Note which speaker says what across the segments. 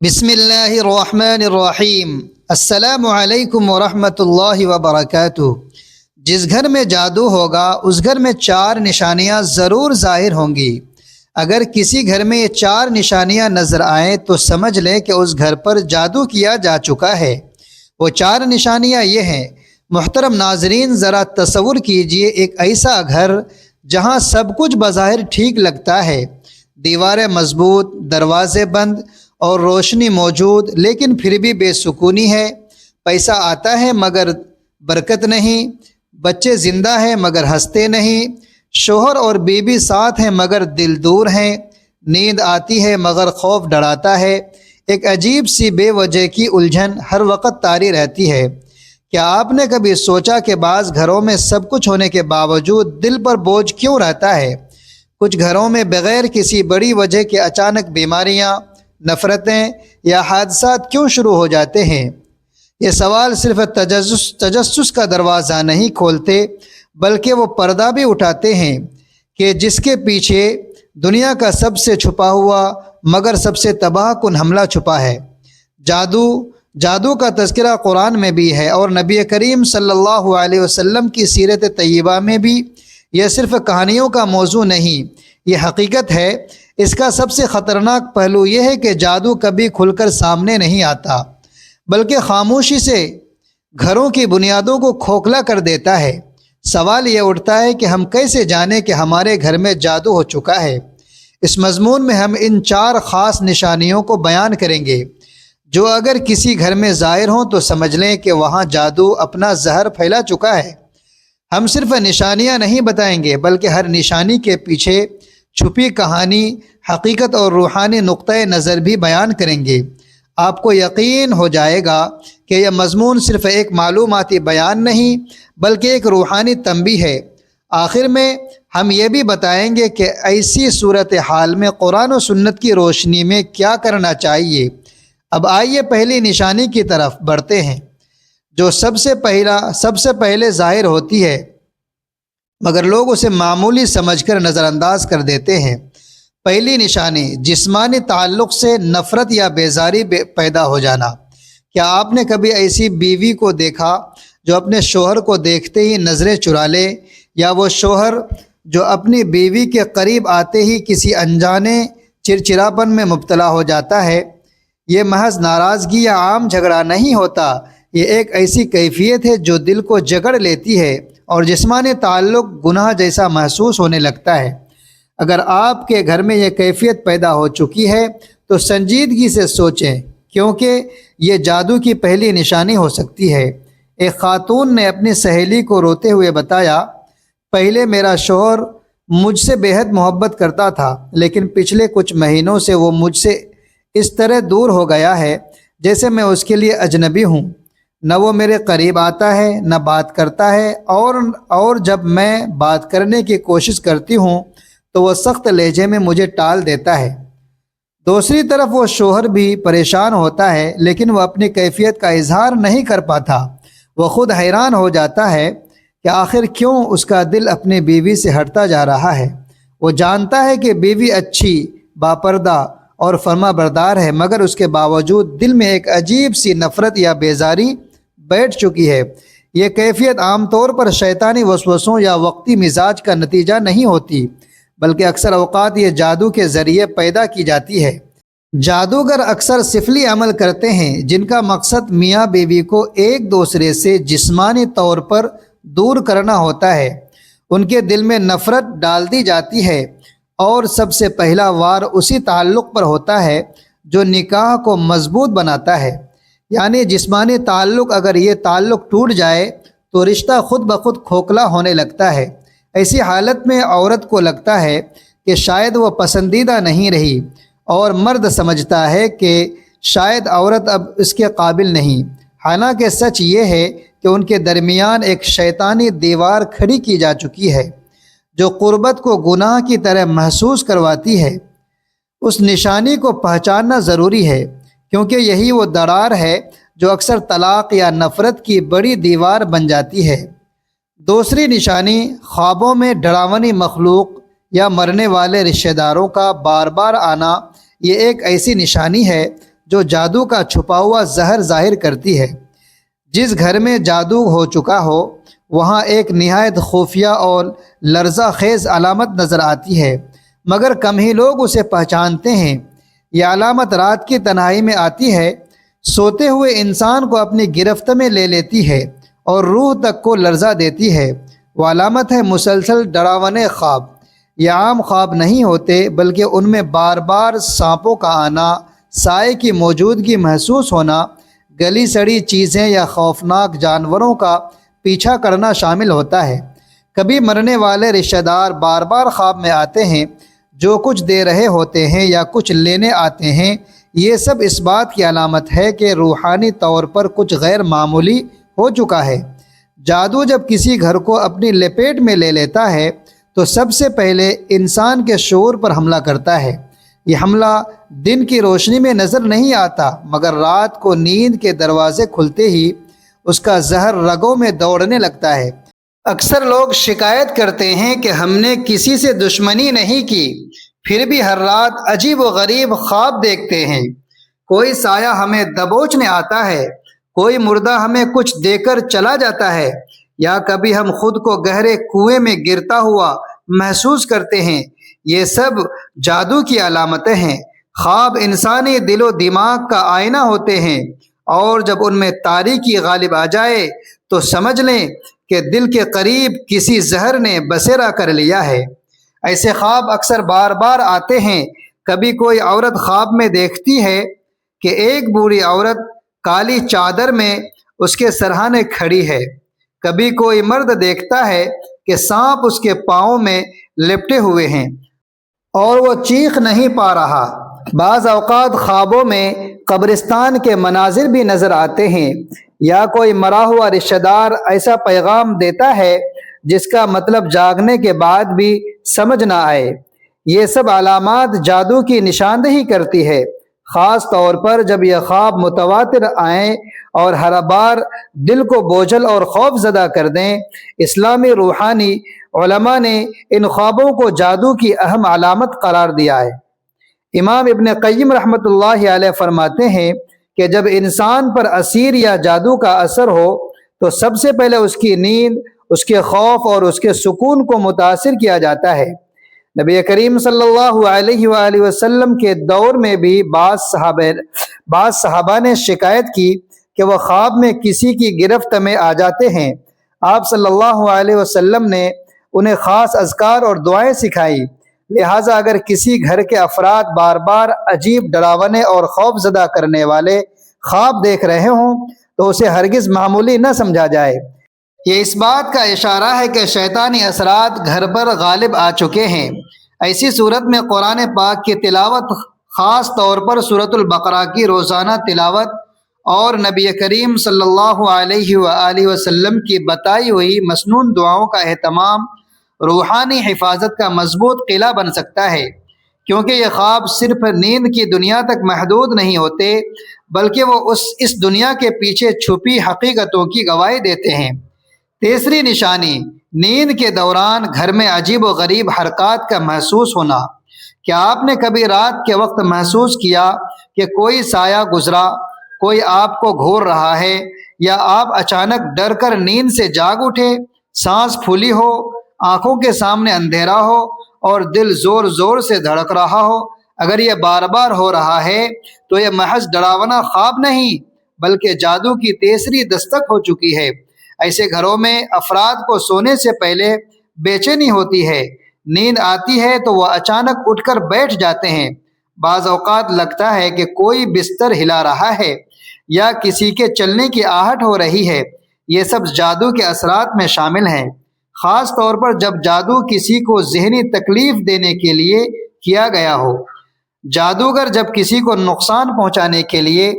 Speaker 1: بسم اللہ الرحمن الرحیم۔ السلام علیکم ورحمۃ اللہ وبرکاتہ۔ جس گھر میں جادو ہوگا اس گھر میں 4 نشانیاں ضرور ظاہر ہوں گی۔ اگر کسی گھر میں یہ 4 نشانیاں نظر آئیں تو سمجھ لیں کہ اس گھر پر جادو کیا جا چکا ہے۔ وہ 4 نشانیاں یہ ہیں۔ محترم ناظرین، ذرا تصور کیجئے ایک ایسا گھر جہاں سب کچھ بظاہر ٹھیک لگتا ہے، دیواریں مضبوط، دروازے بند اور روشنی موجود، لیکن پھر بھی بے سکونی ہے۔ پیسہ آتا ہے مگر برکت نہیں، بچے زندہ ہیں مگر ہنستے نہیں، شوہر اور بیوی ساتھ ہیں مگر دل دور ہیں، نیند آتی ہے مگر خوف ڈراتا ہے، ایک عجیب سی بے وجہ کی الجھن ہر وقت طاری رہتی ہے۔ کیا آپ نے کبھی سوچا کہ بعض گھروں میں سب کچھ ہونے کے باوجود دل پر بوجھ کیوں رہتا ہے؟ کچھ گھروں میں بغیر کسی بڑی وجہ کے اچانک بیماریاں، نفرتیں یا حادثات کیوں شروع ہو جاتے ہیں؟ یہ سوال صرف تجسس کا دروازہ نہیں کھولتے، بلکہ وہ پردہ بھی اٹھاتے ہیں کہ جس کے پیچھے دنیا کا سب سے چھپا ہوا مگر سب سے تباہ کن حملہ چھپا ہے۔ جادو کا تذکرہ قرآن میں بھی ہے اور نبی کریم صلی اللہ علیہ وسلم کی سیرت طیبہ میں بھی۔ یہ صرف کہانیوں کا موضوع نہیں، یہ حقیقت ہے۔ اس کا سب سے خطرناک پہلو یہ ہے کہ جادو کبھی کھل کر سامنے نہیں آتا، بلکہ خاموشی سے گھروں کی بنیادوں کو کھوکھلا کر دیتا ہے۔ سوال یہ اٹھتا ہے کہ ہم کیسے جانیں کہ ہمارے گھر میں جادو ہو چکا ہے؟ اس مضمون میں ہم ان 4 خاص نشانیوں کو بیان کریں گے، جو اگر کسی گھر میں ظاہر ہوں تو سمجھ لیں کہ وہاں جادو اپنا زہر پھیلا چکا ہے۔ ہم صرف نشانیاں نہیں بتائیں گے، بلکہ ہر نشانی کے پیچھے چھپی کہانی، حقیقت اور روحانی نقطۂ نظر بھی بیان کریں گے۔ آپ کو یقین ہو جائے گا کہ یہ مضمون صرف ایک معلوماتی بیان نہیں، بلکہ ایک روحانی تنبیہ ہے۔ آخر میں ہم یہ بھی بتائیں گے کہ ایسی صورتحال میں قرآن و سنت کی روشنی میں کیا کرنا چاہیے۔ اب آئیے پہلی نشانی کی طرف بڑھتے ہیں، جو سب سے پہلے ظاہر ہوتی ہے مگر لوگ اسے معمولی سمجھ کر نظر انداز کر دیتے ہیں۔ پہلی نشانی، جسمانی تعلق سے نفرت یا بیزاری پیدا ہو جانا۔ کیا آپ نے کبھی ایسی بیوی کو دیکھا جو اپنے شوہر کو دیکھتے ہی نظریں چرا لے، یا وہ شوہر جو اپنی بیوی کے قریب آتے ہی کسی انجانے چرچراپن میں مبتلا ہو جاتا ہے؟ یہ محض ناراضگی یا عام جھگڑا نہیں ہوتا، یہ ایک ایسی کیفیت ہے جو دل کو جکڑ لیتی ہے اور جسمانی تعلق گناہ جیسا محسوس ہونے لگتا ہے۔ اگر آپ کے گھر میں یہ کیفیت پیدا ہو چکی ہے تو سنجیدگی سے سوچیں، کیونکہ یہ جادو کی پہلی نشانی ہو سکتی ہے۔ ایک خاتون نے اپنی سہیلی کو روتے ہوئے بتایا، پہلے میرا شوہر مجھ سے بے حد محبت کرتا تھا، لیکن پچھلے کچھ مہینوں سے وہ مجھ سے اس طرح دور ہو گیا ہے جیسے میں اس کے لیے اجنبی ہوں۔ نہ وہ میرے قریب آتا ہے، نہ بات کرتا ہے، اور جب میں بات کرنے کی کوشش کرتی ہوں تو وہ سخت لہجے میں مجھے ٹال دیتا ہے۔ دوسری طرف وہ شوہر بھی پریشان ہوتا ہے، لیکن وہ اپنی کیفیت کا اظہار نہیں کر پاتا۔ وہ خود حیران ہو جاتا ہے کہ آخر کیوں اس کا دل اپنی بیوی سے ہٹتا جا رہا ہے۔ وہ جانتا ہے کہ بیوی اچھی، باپردہ اور فرما بردار ہے، مگر اس کے باوجود دل میں ایک عجیب سی نفرت یا بیزاری بیٹھ چکی ہے۔ یہ کیفیت عام طور پر شیطانی وسوسوں یا وقتی مزاج کا نتیجہ نہیں ہوتی، بلکہ اکثر اوقات یہ جادو کے ذریعے پیدا کی جاتی ہے۔ جادوگر اکثر سفلی عمل کرتے ہیں جن کا مقصد میاں بیوی کو ایک دوسرے سے جسمانی طور پر دور کرنا ہوتا ہے۔ ان کے دل میں نفرت ڈال دی جاتی ہے اور سب سے پہلا وار اسی تعلق پر ہوتا ہے جو نکاح کو مضبوط بناتا ہے، یعنی جسمانی تعلق۔ اگر یہ تعلق ٹوٹ جائے تو رشتہ خود بخود کھوکھلا ہونے لگتا ہے۔ ایسی حالت میں عورت کو لگتا ہے کہ شاید وہ پسندیدہ نہیں رہی، اور مرد سمجھتا ہے کہ شاید عورت اب اس کے قابل نہیں۔ حالانکہ سچ یہ ہے کہ ان کے درمیان ایک شیطانی دیوار کھڑی کی جا چکی ہے جو قربت کو گناہ کی طرح محسوس کرواتی ہے۔ اس نشانی کو پہچاننا ضروری ہے، کیونکہ یہی وہ دراڑ ہے جو اکثر طلاق یا نفرت کی بڑی دیوار بن جاتی ہے۔ دوسری نشانی، خوابوں میں ڈراونی مخلوق یا مرنے والے رشتہ داروں کا بار بار آنا۔ یہ ایک ایسی نشانی ہے جو جادو کا چھپا ہوا زہر ظاہر کرتی ہے۔ جس گھر میں جادو ہو چکا ہو وہاں ایک نہایت خفیہ اور لرزہ خیز علامت نظر آتی ہے، مگر کم ہی لوگ اسے پہچانتے ہیں۔ یہ علامت رات کی تنہائی میں آتی ہے، سوتے ہوئے انسان کو اپنی گرفت میں لے لیتی ہے اور روح تک کو لرزہ دیتی ہے۔ وہ علامت ہے مسلسل ڈراونے خواب۔ یہ عام خواب نہیں ہوتے بلکہ ان میں بار بار سانپوں کا آنا، سائے کی موجودگی محسوس ہونا، گلی سڑی چیزیں یا خوفناک جانوروں کا پیچھا کرنا شامل ہوتا ہے۔ کبھی مرنے والے رشتہ دار بار بار خواب میں آتے ہیں، جو کچھ دے رہے ہوتے ہیں یا کچھ لینے آتے ہیں۔ یہ سب اس بات کی علامت ہے کہ روحانی طور پر کچھ غیر معمولی ہو چکا ہے۔ جادو جب کسی گھر کو اپنی لپیٹ میں لے لیتا ہے تو سب سے پہلے انسان کے شعور پر حملہ کرتا ہے۔ یہ حملہ دن کی روشنی میں نظر نہیں آتا، مگر رات کو نیند کے دروازے کھلتے ہی اس کا زہر رگوں میں دوڑنے لگتا ہے۔ اکثر لوگ شکایت کرتے ہیں کہ ہم نے کسی سے دشمنی نہیں کی، پھر بھی ہر رات عجیب و غریب خواب دیکھتے ہیں۔ کوئی سایہ ہمیں دبوچنے آتا ہے، کوئی مردہ ہمیں کچھ دے کر چلا جاتا ہے، یا کبھی ہم خود کو گہرے کنویں میں گرتا ہوا محسوس کرتے ہیں۔ یہ سب جادو کی علامتیں ہیں۔ خواب انسانی دل و دماغ کا آئینہ ہوتے ہیں، اور جب ان میں تاریکی غالب آ جائے تو سمجھ لیں کہ دل کے قریب کسی زہر نے بسیرا کر لیا ہے۔ ایسے خواب اکثر بار بار آتے ہیں۔ کبھی کوئی عورت خواب میں دیکھتی ہے کہ ایک بوڑھی عورت کالی چادر میں اس کے سرہانے کھڑی ہے۔ کبھی کوئی مرد دیکھتا ہے کہ سانپ اس کے پاؤں میں لپٹے ہوئے ہیں اور وہ چیخ نہیں پا رہا۔ بعض اوقات خوابوں میں قبرستان کے مناظر بھی نظر آتے ہیں، یا کوئی مرا ہوا رشتہ دار ایسا پیغام دیتا ہے جس کا مطلب جاگنے کے بعد بھی سمجھ نہ آئے۔ یہ سب علامات جادو کی نشاندہی کرتی ہے، خاص طور پر جب یہ خواب متواتر آئیں اور ہر بار دل کو بوجھل اور خوف زدہ کر دیں۔ اسلامی روحانی علماء نے ان خوابوں کو جادو کی اہم علامت قرار دیا ہے۔ امام ابن قیم رحمۃ اللہ علیہ فرماتے ہیں کہ جب انسان پر اسیر یا جادو کا اثر ہو تو سب سے پہلے اس کی نیند، اس کے خوف اور اس کے سکون کو متاثر کیا جاتا ہے۔ نبی کریم صلی اللہ علیہ وآلہ وسلم کے دور میں بھی بعض صحابہ نے شکایت کی کہ وہ خواب میں کسی کی گرفت میں آ جاتے ہیں۔ آپ صلی اللہ علیہ وسلم نے انہیں خاص اذکار اور دعائیں سکھائی۔ لہٰذا اگر کسی گھر کے افراد بار بار عجیب، ڈراونے اور خوف زدہ کرنے والے خواب دیکھ رہے ہوں تو اسے ہرگز معمولی نہ سمجھا جائے۔ یہ اس بات کا اشارہ ہے کہ شیطانی اثرات گھر پر غالب آ چکے ہیں۔ ایسی صورت میں قرآن پاک کی تلاوت، خاص طور پر سورۃ البقرہ کی روزانہ تلاوت اور نبی کریم صلی اللہ علیہ وآلہ وسلم کی بتائی ہوئی مسنون دعاؤں کا اہتمام روحانی حفاظت کا مضبوط قلعہ بن سکتا ہے، کیونکہ یہ خواب صرف نیند کی دنیا تک محدود نہیں ہوتے بلکہ وہ اس دنیا کے پیچھے چھپی حقیقتوں کی گواہی دیتے ہیں۔ تیسری نشانی، نیند کے دوران گھر میں عجیب و غریب حرکات کا محسوس ہونا۔ کیا آپ نے کبھی رات کے وقت محسوس کیا کہ کوئی سایہ گزرا، کوئی آپ کو گھور رہا ہے، یا آپ اچانک ڈر کر نیند سے جاگ اٹھے، سانس پھولی ہو، آنکھوں کے سامنے اندھیرا ہو اور دل زور زور سے دھڑک رہا ہو؟ اگر یہ بار بار ہو رہا ہے تو یہ محض ڈراونا خواب نہیں بلکہ جادو کی تیسری دستک ہو چکی ہے۔ ایسے گھروں میں افراد کو سونے سے پہلے بے چینی ہوتی ہے، نیند آتی ہے تو وہ اچانک اٹھ کر بیٹھ جاتے ہیں۔ بعض اوقات لگتا ہے کہ کوئی بستر ہلا رہا ہے یا کسی کے چلنے کی آہٹ ہو رہی ہے۔ یہ سب جادو کے اثرات میں شامل ہیں، خاص طور پر جب جادو کسی کو ذہنی تکلیف دینے کے لیے کیا گیا ہو۔ جادوگر جب کسی کو نقصان پہنچانے کے لیے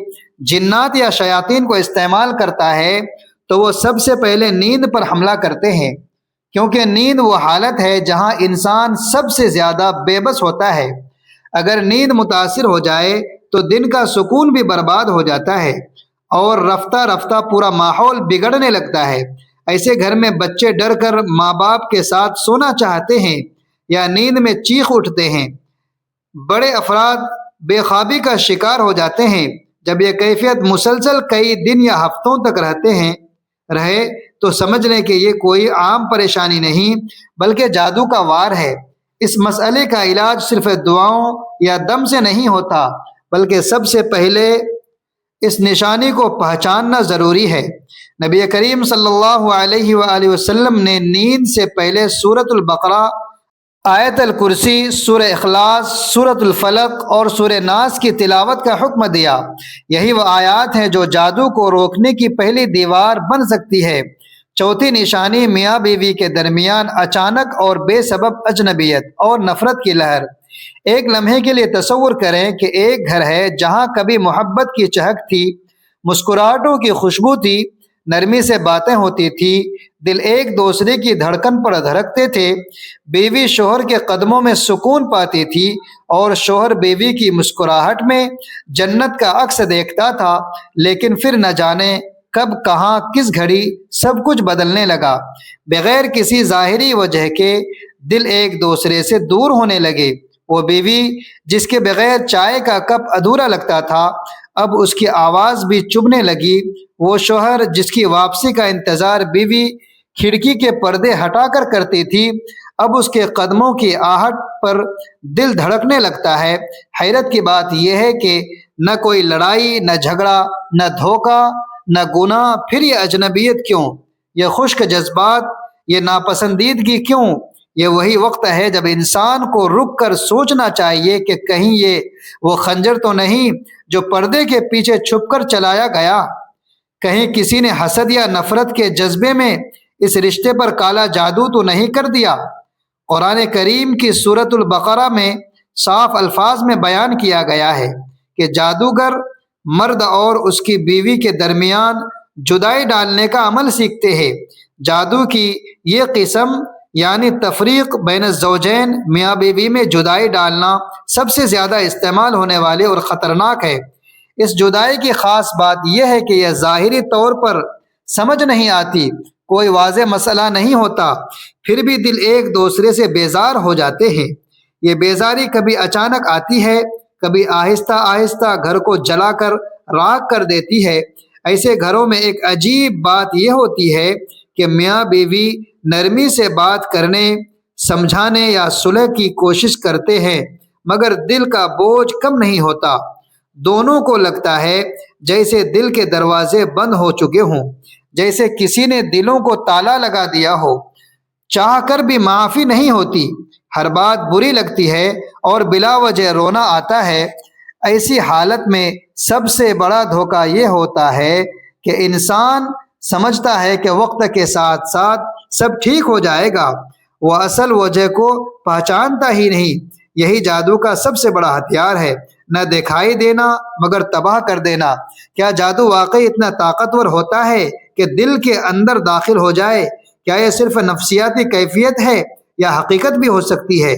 Speaker 1: جنات یا شیاطین کو استعمال کرتا ہے تو وہ سب سے پہلے نیند پر حملہ کرتے ہیں، کیونکہ نیند وہ حالت ہے جہاں انسان سب سے زیادہ بے بس ہوتا ہے۔ اگر نیند متاثر ہو جائے تو دن کا سکون بھی برباد ہو جاتا ہے اور رفتہ رفتہ پورا ماحول بگڑنے لگتا ہے۔ ایسے گھر میں بچے ڈر کر ماں باپ کے ساتھ سونا چاہتے ہیں یا نیند میں چیخ اٹھتے ہیں۔ بڑے افراد بے خوابی کا شکار ہو جاتے ہیں۔ جب یہ کیفیت مسلسل کئی دن یا ہفتوں تک رہے تو سمجھ لیں کہ یہ کوئی عام پریشانی نہیں بلکہ جادو کا وار ہے۔ اس مسئلے کا علاج صرف دعاؤں یا دم سے نہیں ہوتا بلکہ سب سے پہلے اس نشانی کو پہچاننا ضروری ہے۔ نبی کریم صلی اللہ علیہ وآلہ وسلم نے نیند سے پہلے سورۃ البقرہ، آیت الکرسی، سورہ اخلاص، سورۃ الفلق اور سورہ ناس کی تلاوت کا حکم دیا۔ یہی وہ آیات ہیں جو جادو کو روکنے کی پہلی دیوار بن سکتی ہے۔ چوتھی نشانی میاں بیوی کے درمیان اچانک اور بے سبب اجنبیت اور نفرت کی لہر۔ ایک لمحے کے لیے تصور کریں کہ ایک گھر ہے جہاں کبھی محبت کی چہک تھی، مسکراہٹوں کی خوشبو تھی، نرمی سے باتیں ہوتی تھی، دل ایک دوسرے کی دھڑکن پر دھڑکتے تھے، بیوی شوہر کے قدموں میں سکون پاتی تھی اور شوہر بیوی کی مسکراہٹ میں جنت کا عکس دیکھتا تھا۔ لیکن پھر نہ جانے کب کہاں کس گھڑی سب کچھ بدلنے لگا۔ بغیر کسی ظاہری وجہ کے دل ایک دوسرے سے دور ہونے لگے۔ وہ بیوی جس کے بغیر چائے کا کپ ادھورا لگتا تھا اب اس کی آواز بھی چبھنے لگی۔ وہ شوہر جس کی واپسی کا انتظار بیوی کھڑکی کے پردے ہٹا کر کرتی تھی اب اس کے قدموں کی آہٹ پر دل دھڑکنے لگتا ہے۔ حیرت کی بات یہ ہے کہ نہ کوئی لڑائی، نہ جھگڑا، نہ دھوکہ، نہ گناہ، پھر یہ اجنبیت کیوں؟ یہ خشک جذبات، یہ ناپسندیدگی کیوں؟ یہ وہی وقت ہے جب انسان کو رک کر سوچنا چاہیے کہ کہیں یہ وہ خنجر تو نہیں جو پردے کے پیچھے چھپ کر چلایا گیا، کہیں کسی نے حسد یا نفرت کے جذبے میں اس رشتے پر کالا جادو تو نہیں کر دیا۔ قرآن کریم کی سورۃ البقرہ میں صاف الفاظ میں بیان کیا گیا ہے کہ جادوگر مرد اور اس کی بیوی کے درمیان جدائی ڈالنے کا عمل سیکھتے ہیں۔ جادو کی یہ قسم یعنی تفریق بین الزوجین، میاں بیوی میں جدائی ڈالنا سب سے زیادہ استعمال ہونے والی اور خطرناک ہے۔ اس جدائی کی خاص بات یہ ہے کہ یہ ظاہری طور پر سمجھ نہیں آتی، کوئی واضح مسئلہ نہیں ہوتا، پھر بھی دل ایک دوسرے سے بیزار ہو جاتے ہیں۔ یہ بیزاری کبھی اچانک آتی ہے، کبھی آہستہ آہستہ گھر کو جلا کر راکھ کر دیتی ہے۔ ایسے گھروں میں ایک عجیب بات یہ ہوتی ہے کہ میاں بیوی نرمی سے بات کرنے، سمجھانے یا صلح کی کوشش کرتے ہیں مگر دل کا بوجھ کم نہیں ہوتا۔ دونوں کو لگتا ہے جیسے دل کے دروازے بند ہو چکے ہوں، جیسے کسی نے دلوں کو تالا لگا دیا ہو۔ چاہ کر بھی معافی نہیں ہوتی، ہر بات بری لگتی ہے اور بلا وجہ رونا آتا ہے۔ ایسی حالت میں سب سے بڑا دھوکہ یہ ہوتا ہے کہ انسان سمجھتا ہے کہ وقت کے ساتھ ساتھ سب ٹھیک ہو جائے گا، وہ اصل وجہ کو پہچانتا ہی نہیں۔ یہی جادو کا سب سے بڑا ہتھیار ہے، نہ دکھائی دینا مگر تباہ کر دینا۔ کیا جادو واقعی اتنا طاقتور ہوتا ہے کہ دل کے اندر داخل ہو جائے؟ کیا یہ صرف نفسیاتی کیفیت ہے یا حقیقت بھی ہو سکتی ہے؟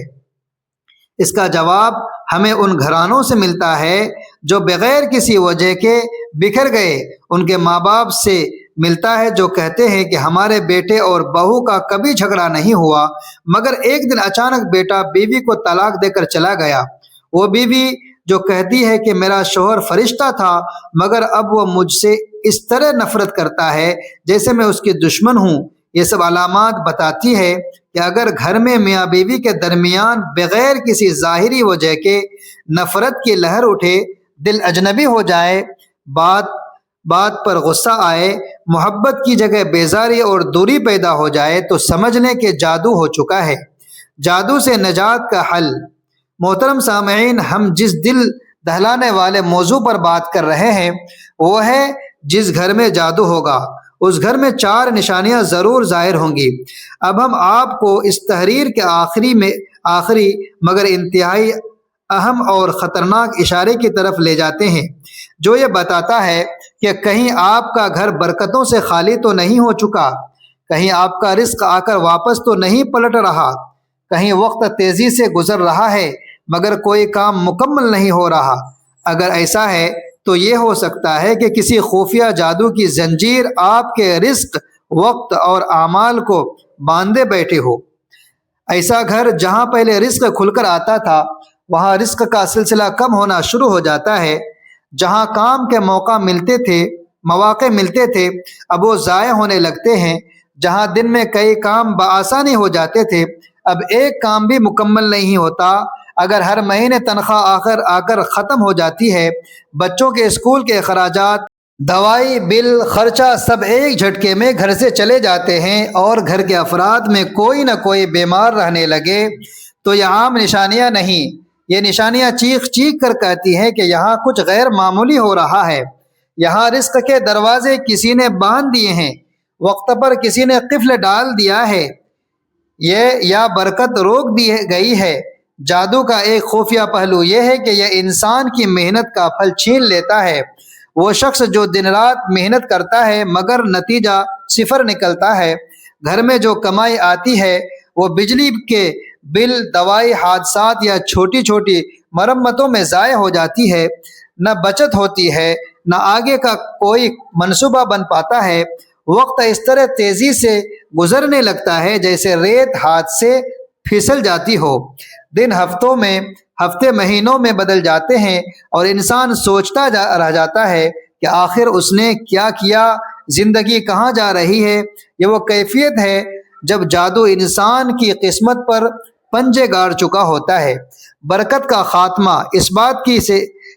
Speaker 1: اس کا جواب ہمیں ان گھرانوں سے ملتا ہے جو بغیر کسی وجہ کے بکھر گئے، ان کے ماں باپ سے ملتا ہے جو کہتے ہیں کہ ہمارے بیٹے اور بہو کا کبھی جھگڑا نہیں ہوا مگر ایک دن اچانک بیٹا بیوی کو طلاق دے کر چلا گیا۔ وہ بیوی جو کہتی ہے کہ میرا شوہر فرشتہ تھا مگر اب وہ مجھ سے اس طرح نفرت کرتا ہے جیسے میں اس کی دشمن ہوں۔ یہ سب علامات بتاتی ہے کہ اگر گھر میں میاں بیوی کے درمیان بغیر کسی ظاہری وجہ کے نفرت کی لہر اٹھے، دل اجنبی ہو جائے، بات پر غصہ آئے، محبت کی جگہ بیزاری اور دوری پیدا ہو جائے تو سمجھ لیں کہ جادو ہو چکا ہے۔ جادو سے نجات کا حل۔ محترم سامعین، ہم جس دل دہلانے والے موضوع پر بات کر رہے ہیں وہ ہے جس گھر میں جادو ہوگا اس گھر میں 4 نشانیاں ضرور ظاہر ہوں گی۔ اب ہم آپ کو اس تحریر کے آخری مگر انتہائی اہم اور خطرناک اشارے کی طرف لے جاتے ہیں جو یہ بتاتا ہے کہ کہیں آپ کا گھر برکتوں سے خالی تو نہیں ہو چکا، کہیں آپ کا رزق آ کر واپس تو نہیں پلٹ رہا، کہیں وقت تیزی سے گزر رہا ہے مگر کوئی کام مکمل نہیں ہو رہا۔ اگر ایسا ہے تو یہ ہو سکتا ہے کہ کسی خفیہ جادو کی زنجیر آپ کے رزق، وقت اور اعمال کو باندھے بیٹھے ہو۔ ایسا گھر جہاں پہلے رزق کھل کر آتا تھا وہاں رزق کا سلسلہ کم ہونا شروع ہو جاتا ہے۔ جہاں کام کے مواقع ملتے تھے اب وہ ضائع ہونے لگتے ہیں۔ جہاں دن میں کئی کام بآسانی ہو جاتے تھے اب ایک کام بھی مکمل نہیں ہوتا۔ اگر ہر مہینے تنخواہ آ کر ختم ہو جاتی ہے، بچوں کے اسکول کے اخراجات، دوائی، بل، خرچہ سب ایک جھٹکے میں گھر سے چلے جاتے ہیں اور گھر کے افراد میں کوئی نہ کوئی بیمار رہنے لگے تو یہ عام نشانیاں نہیں، یہ نشانیاں چیخ چیخ کر کہتی ہیں کہ یہاں کچھ غیر معمولی ہو رہا ہے۔ یہاں رزق کے دروازے کسی نے باندھ دیے ہیں، وقت پر کسی نے قفل ڈال دیا ہے، یا برکت روک دی گئی ہے۔ جادو کا ایک خفیہ پہلو یہ ہے کہ یہ انسان کی محنت کا پھل چھین لیتا ہے۔ وہ شخص جو دن رات محنت کرتا ہے مگر نتیجہ صفر نکلتا ہے۔ گھر میں جو کمائی آتی ہے وہ بجلی کے بل، دوائی، حادثات یا چھوٹی چھوٹی مرمتوں میں ضائع ہو جاتی ہے۔ نہ بچت ہوتی ہے، نہ آگے کا کوئی منصوبہ بن پاتا ہے۔ وقت اس طرح تیزی سے گزرنے لگتا ہے جیسے ریت ہاتھ سے پھسل جاتی ہو۔ دن ہفتے مہینوں میں بدل جاتے ہیں اور انسان سوچتا رہ جاتا ہے کہ آخر اس نے کیا کیا، زندگی کہاں جا رہی ہے۔ یہ وہ کیفیت ہے جب جادو انسان کی قسمت پر پنجے گاڑ چکا ہوتا ہے۔ برکت کا خاتمہ اس بات کی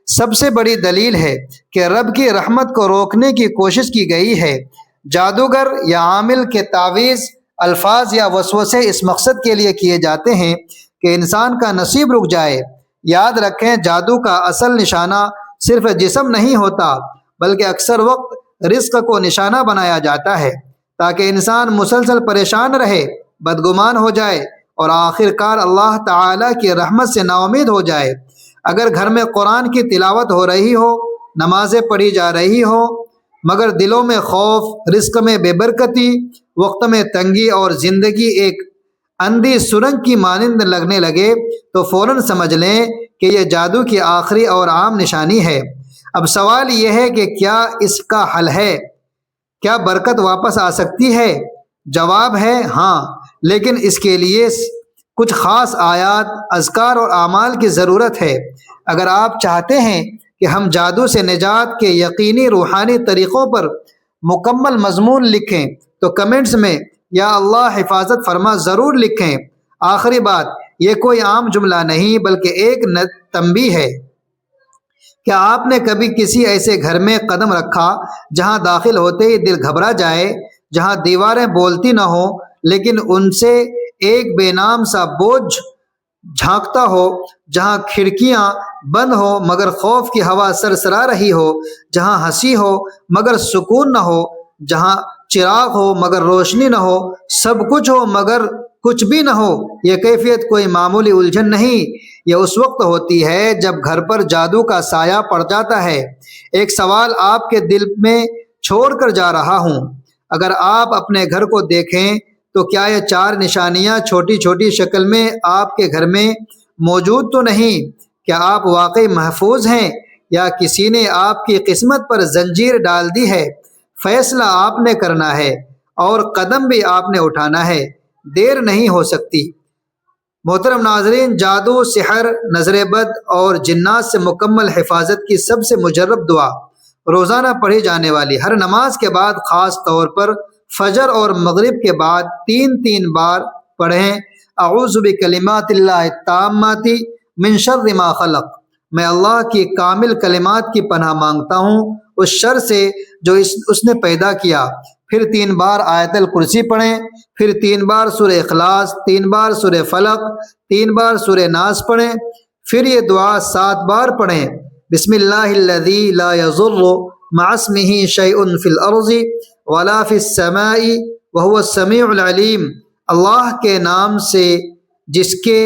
Speaker 1: سب سے بڑی دلیل ہے کہ رب کی رحمت کو روکنے کی کوشش کی گئی ہے۔ جادوگر یا عامل کے تعویذ، الفاظ یا وسوسے اس مقصد کے لیے کیے جاتے ہیں کہ انسان کا نصیب رک جائے۔ یاد رکھیں، جادو کا اصل نشانہ صرف جسم نہیں ہوتا بلکہ اکثر وقت رزق کو نشانہ بنایا جاتا ہے تاکہ انسان مسلسل پریشان رہے، بدگمان ہو جائے اور آخر کار اللہ تعالیٰ کی رحمت سے نا امید ہو جائے۔ اگر گھر میں قرآن کی تلاوت ہو رہی ہو، نمازیں پڑھی جا رہی ہو مگر دلوں میں خوف، رزق میں بے برکتی، وقت میں تنگی اور زندگی ایک اندھی سرنگ کی مانند لگنے لگے تو فوراً سمجھ لیں کہ یہ جادو کی آخری اور عام نشانی ہے۔ اب سوال یہ ہے کہ کیا اس کا حل ہے؟ کیا برکت واپس آ سکتی ہے؟ جواب ہے ہاں، لیکن اس کے لیے کچھ خاص آیات، اذکار اور اعمال کی ضرورت ہے۔ اگر آپ چاہتے ہیں کہ ہم جادو سے نجات کے یقینی روحانی طریقوں پر مکمل مضمون لکھیں تو کمنٹس میں یا اللہ حفاظت فرما ضرور لکھیں۔ آخری بات، یہ کوئی عام جملہ نہیں بلکہ ایک تنبیہ ہے۔ کیا آپ نے کبھی کسی ایسے گھر میں قدم رکھا جہاں داخل ہوتے ہی دل گھبرا جائے، جہاں دیواریں بولتی نہ ہو لیکن ان سے ایک بے نام سا بوجھ جھانکتا ہو، جہاں کھڑکیاں بند ہو مگر خوف کی ہوا سرسرا رہی ہو، جہاں ہنسی ہو مگر سکون نہ ہو، جہاں چراغ ہو مگر روشنی نہ ہو، سب کچھ ہو مگر کچھ بھی نہ ہو؟ یہ کیفیت کوئی معمولی الجھن نہیں، یہ اس وقت ہوتی ہے جب گھر پر جادو کا سایہ پڑ جاتا ہے۔ ایک سوال آپ کے دل میں چھوڑ کر جا رہا ہوں، اگر آپ اپنے گھر کو دیکھیں تو کیا یہ 4 نشانیاں چھوٹی چھوٹی شکل میں آپ کے گھر میں موجود تو نہیں؟ کیا آپ واقعی محفوظ ہیں یا کسی نے آپ کی قسمت پر زنجیر ڈال دی ہے؟ فیصلہ آپ نے کرنا ہے اور قدم بھی آپ نے اٹھانا ہے، دیر نہیں ہو سکتی۔ محترم ناظرین، جادو، سحر، نظر بد اور جنات سے مکمل حفاظت کی سب سے مجرب دعا روزانہ پڑھی جانے والی ہر نماز کے بعد، خاص طور پر فجر اور مغرب کے بعد 3 بار پڑھیں۔ اعوذ بکلمات اللہ التامات من شر ما خلق، میں اللہ کی کامل کلمات کی پناہ مانگتا ہوں اس شر سے جو اس نے پیدا کیا۔ پھر 3 بار آیت الکرسی پڑھیں، پھر 3 بار سورہ اخلاص، 3 بار سورہ فلق، 3 بار سورہ ناس پڑھیں، پھر یہ دعا 7 بار پڑھیں۔ بسم اللہ الذی لا یضر مع اسمہ شیء فی الارض ولا فی السماء وهو السمیع العلیم، اللہ کے نام سے جس کے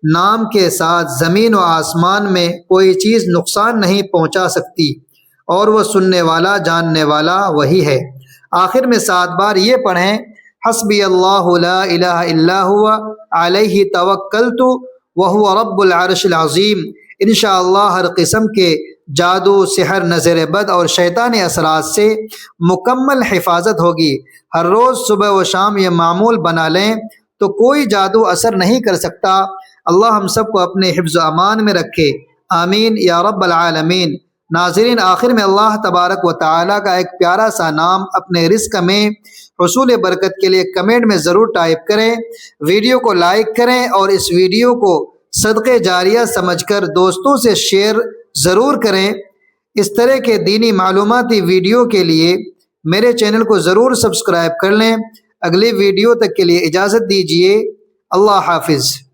Speaker 1: نام کے ساتھ زمین و آسمان میں کوئی چیز نقصان نہیں پہنچا سکتی اور وہ سننے والا، جاننے والا وہی ہے۔ آخر میں 7 بار یہ پڑھیں، حسبی اللہ لا الہ الا هو علیہ توکلت وہو رب العرش العظیم۔ انشاءاللہ ہر قسم کے جادو، سحر، نظر بد اور شیطانی اثرات سے مکمل حفاظت ہوگی۔ ہر روز صبح و شام یہ معمول بنا لیں تو کوئی جادو اثر نہیں کر سکتا۔ اللہ ہم سب کو اپنے حفظ و امان میں رکھے، آمین یا رب العالمین۔ ناظرین، آخر میں اللہ تبارک و تعالیٰ کا ایک پیارا سا نام اپنے رزق میں حصول برکت کے لیے کمنٹ میں ضرور ٹائپ کریں، ویڈیو کو لائک کریں اور اس ویڈیو کو صدقہ جاریہ سمجھ کر دوستوں سے شیئر ضرور کریں۔ اس طرح کے دینی معلوماتی ویڈیو کے لیے میرے چینل کو ضرور سبسکرائب کر لیں۔ اگلی ویڈیو تک کے لیے اجازت دیجیے، اللہ حافظ۔